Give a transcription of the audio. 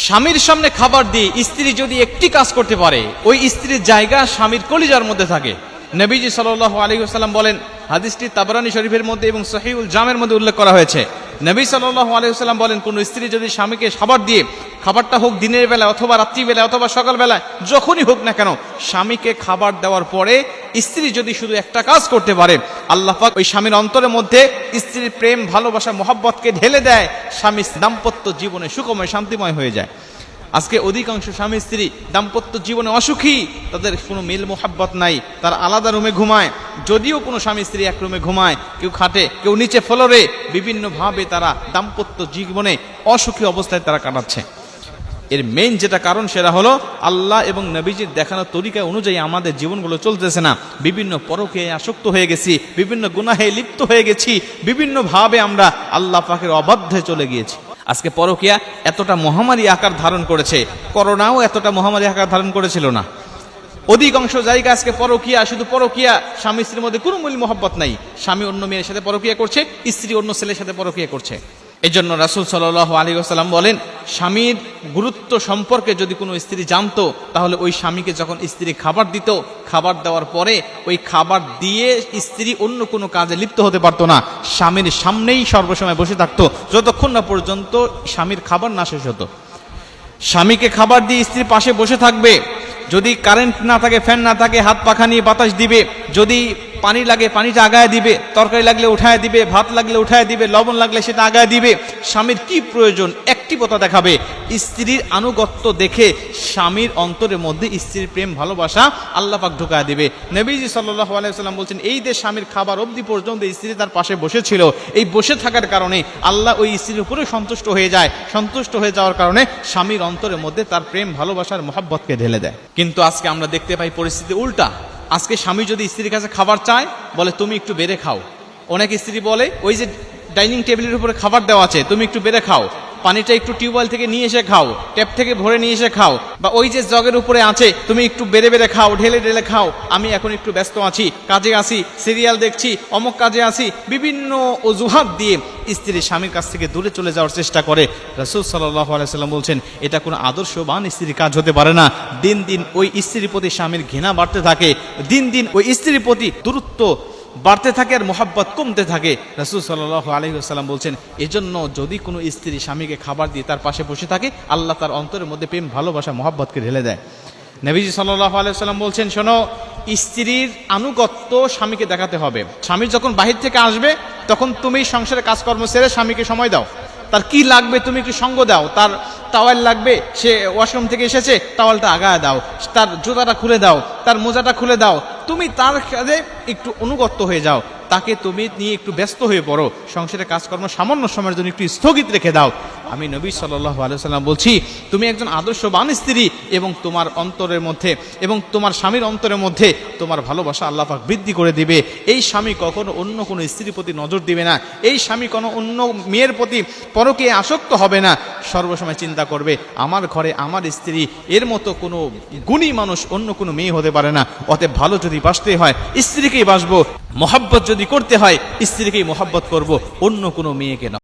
স্বামীর সামনে খাবার দিয়ে স্ত্রী যদি একটি কাজ করতে পারে, ওই স্ত্রীর জায়গা স্বামীর কলিজার মধ্যে থাকে। নবীজি সাল্লাল্লাহু আলাইহি ওয়াসাল্লাম বলেন, হাদিসটি তাবরানী শরীফের মধ্যে এবং সহিহুল জামের মধ্যে উল্লেখ করা হয়েছে। নবী সাল্লাল্লাহু আলাইহি ওয়াসাল্লাম বলেন, কোন স্ত্রী যদি স্বামীকে খাবার দিয়ে, খাবারটা হোক দিনের বেলা অথবা রাত্রিবেলা অথবা সকালবেলা, যখনই হোক না কেন, স্বামীকে খাবার দেওয়ার পরে স্ত্রী যদি শুধু একটা কাজ করতে পারে, আল্লাহ পাক ওই স্বামীর অন্তরের মধ্যে স্ত্রীর প্রেম, ভালোবাসা, মহব্বতকে ঢেলে দেয়। স্বামীর দাম্পত্য জীবনে সুখময়, শান্তিময় হয়ে যায়। আজকে অধিকাংশ স্বামী স্ত্রী দাম্পত্য জীবনে অসুখী, তাদের কোনো মিল মোহাব্বত নাই, তারা আলাদা রুমে ঘুমায়। যদিও কোনো স্বামী স্ত্রী এক রুমে ঘুমায়, কেউ খাটে, কেউ নিচে ফ্লোরে, বিভিন্নভাবে তারা দাম্পত্য জীবনে অসুখী অবস্থায় তারা কাটাচ্ছে। এর মেইন যেটা কারণ সেটা হলো আল্লাহ এবং নবীজির দেখানো তরিকা অনুযায়ী আমাদের জীবনগুলো চলতেছে না। বিভিন্ন পরকে আসক্ত হয়ে গেছি, বিভিন্ন গুনাহে লিপ্ত হয়ে গেছি, বিভিন্নভাবে আমরা আল্লাহ পাকের অবাধ্যে চলে গিয়েছি। আজকে পরকিয়া এতটা মহামারী আকার ধারণ করেছে, করোনাও এতটা মহামারী আকার ধারণ করেছিল না। অধিকাংশ জায়গা আজকে পরকিয়া, শুধু পরকিয়া, স্বামী স্ত্রীর মধ্যে কোনো মূল মহব্বত নাই। স্বামী অন্য মেয়ের সাথে পরকিয়া করছে, স্ত্রী অন্য ছেলের সাথে পরকিয়া করছে। এই জন্য রাসূল সাল্লাল্লাহু আলাইহি ওয়াসাল্লাম বলেন, স্বামীর গুরুত্ব সম্পর্কে যদি কোনো স্ত্রী জানতো, তাহলে ওই স্বামীকে যখন স্ত্রী খাবার দিত, খাবার দেওয়ার পরে ওই খাবার দিয়ে স্ত্রী অন্য কোনো কাজে লিপ্ত হতে পারতো না। স্বামীর সামনেই সর্বসময় বসে থাকতো, যতক্ষণ না পর্যন্ত স্বামীর খাবার না শেষ হতো। স্বামীকে খাবার দিয়ে স্ত্রীর পাশে বসে থাকবে। যদি কারেন্ট না থাকে, ফ্যান না থাকে, হাত পাখা নিয়ে বাতাস দিবে। যদি পানি লাগে পানিটা আগায় দিবে, তরকারি লাগলে উঠায় দিবে, ভাত লাগলে উঠায় দিবে, লবণ লাগলে সেটা আগায় দিবে। স্বামীর কি প্রয়োজন অ্যাক্টিভতা দেখাবে। স্ত্রীর আনুগত্য দেখে স্বামীর অন্তরের মধ্যে স্ত্রীর প্রেম, ভালোবাসা আল্লাহ পাক ঢুকায় দিবে। নবীজি সাল্লাল্লাহু আলাইহি ওয়াসাল্লাম বলছেন, এই যে স্বামীর খাবার অবধি পর্যন্ত স্ত্রী তার পাশে বসেছিল, এই বসে থাকার কারণে আল্লাহ ওই স্ত্রীর উপরে সন্তুষ্ট হয়ে যায়। সন্তুষ্ট হয়ে যাওয়ার কারণে স্বামীর অন্তরের মধ্যে তার প্রেম, ভালোবাসার মহব্বতকে ঢেলে দেয়। কিন্তু আজকে আমরা দেখতে পাই পরিস্থিতি উল্টা। আজকে স্বামী যদি স্ত্রীর কাছে খাবার চায়, বলে তুমি একটু বেড়ে খাও। অনেক স্ত্রী বলে, ওই যে ডাইনিং টেবিলের উপরে খাবার দেওয়া আছে, তুমি একটু বেড়ে খাও, পানিটা একটু টিউবওয়েল থেকে নিয়ে এসে খাও, ট্যাপ থেকে ভরে নিয়ে এসে খাও, বা ওই যে জগের উপরে আছে তুমি একটু বেড়ে বেড়ে খাও, ঢেলে ঢেলে খাও, আমি এখন একটু ব্যস্ত আছি, কাজে আছি, সিরিয়াল দেখছি, অমুক কাজে আছি। বিভিন্ন অজুহাত দিয়ে স্ত্রী স্বামীর কাছ থেকে দূরে চলে যাওয়ার চেষ্টা করে। রাসূল সাল্লাল্লাহু আলাইহি ওয়াসাল্লাম বলছেন, এটা কোনো আদর্শবান স্ত্রীর কাজ হতে পারে না। দিন দিন ওই স্ত্রীর প্রতি স্বামীর ঘৃণা বাড়তে থাকে, দিন দিন ওই স্ত্রীর প্রতি দূরত্ব বাড়তে থাকে আর মোহাব্বত কমতে থাকে। রাসূল সাল্লাল্লাহু আলাইহি ওয়াসাল্লাম বলছেন, এজন্য যদি কোনো স্ত্রী স্বামীকে খাবার দিয়ে তার পাশে বসে থাকে, আল্লাহ তার অন্তরের মধ্যে প্রেম, ভালোবাসা, মোহাব্বতকে ঢেলে দেয়। নবীজি সাল্লাল্লাহু আলাইহি ওয়াসাল্লাম বলছেন, শোনো, স্ত্রীর আনুগত্য স্বামীকে দেখাতে হবে। স্বামী যখন বাহির থেকে আসবে, তখন তুমি সংসারের কাজকর্ম ছেড়ে স্বামীকে সময় দাও। তার কি লাগবে তুমি একটু সঙ্গ দাও। তার টাওয়াল লাগবে, সে ওয়াশরুম থেকে এসেছে, টাওয়ালটা আগায় দাও। তার জুতাটা খুলে দাও, তার মোজাটা খুলে দাও। তুমি তার কাজে একটু অনুগত হয়ে যাও, তাকে তুমি নিয়ে একটু ব্যস্ত হয়ে পড়ো। সংসারের কাজকর্ম সামান্য সময়ের জন্য একটু স্থগিত রেখে দাও। আমি নবী সাল্লাল্লাহু আলাইহি ওয়াসাল্লাম বলছি, তুমি একজন আদর্শবান স্ত্রী, এবং তোমার অন্তরের মধ্যে এবং তোমার স্বামীর অন্তরের মধ্যে তোমার ভালোবাসা আল্লাহ পাক বৃদ্ধি করে দিবে। এই স্বামী কখনো অন্য কোনো স্ত্রীর প্রতি নজর দিবে না। এই স্বামী কোনো অন্য মেয়ের প্রতি পরকে আসক্ত হবে না। সর্বসময় চিন্তা করবে, আমার ঘরে আমার স্ত্রী, এর মতো কোনো গুণী মানুষ অন্য কোনো মেয়ে হতে পারে না। অতএব ভালো যদি বাসতে হয় স্ত্রীকেই বাসবো, মহব্বত যদি করতে হয় স্ত্রীকেই মহব্বত করব, অন্য কোনো মেয়েকে না।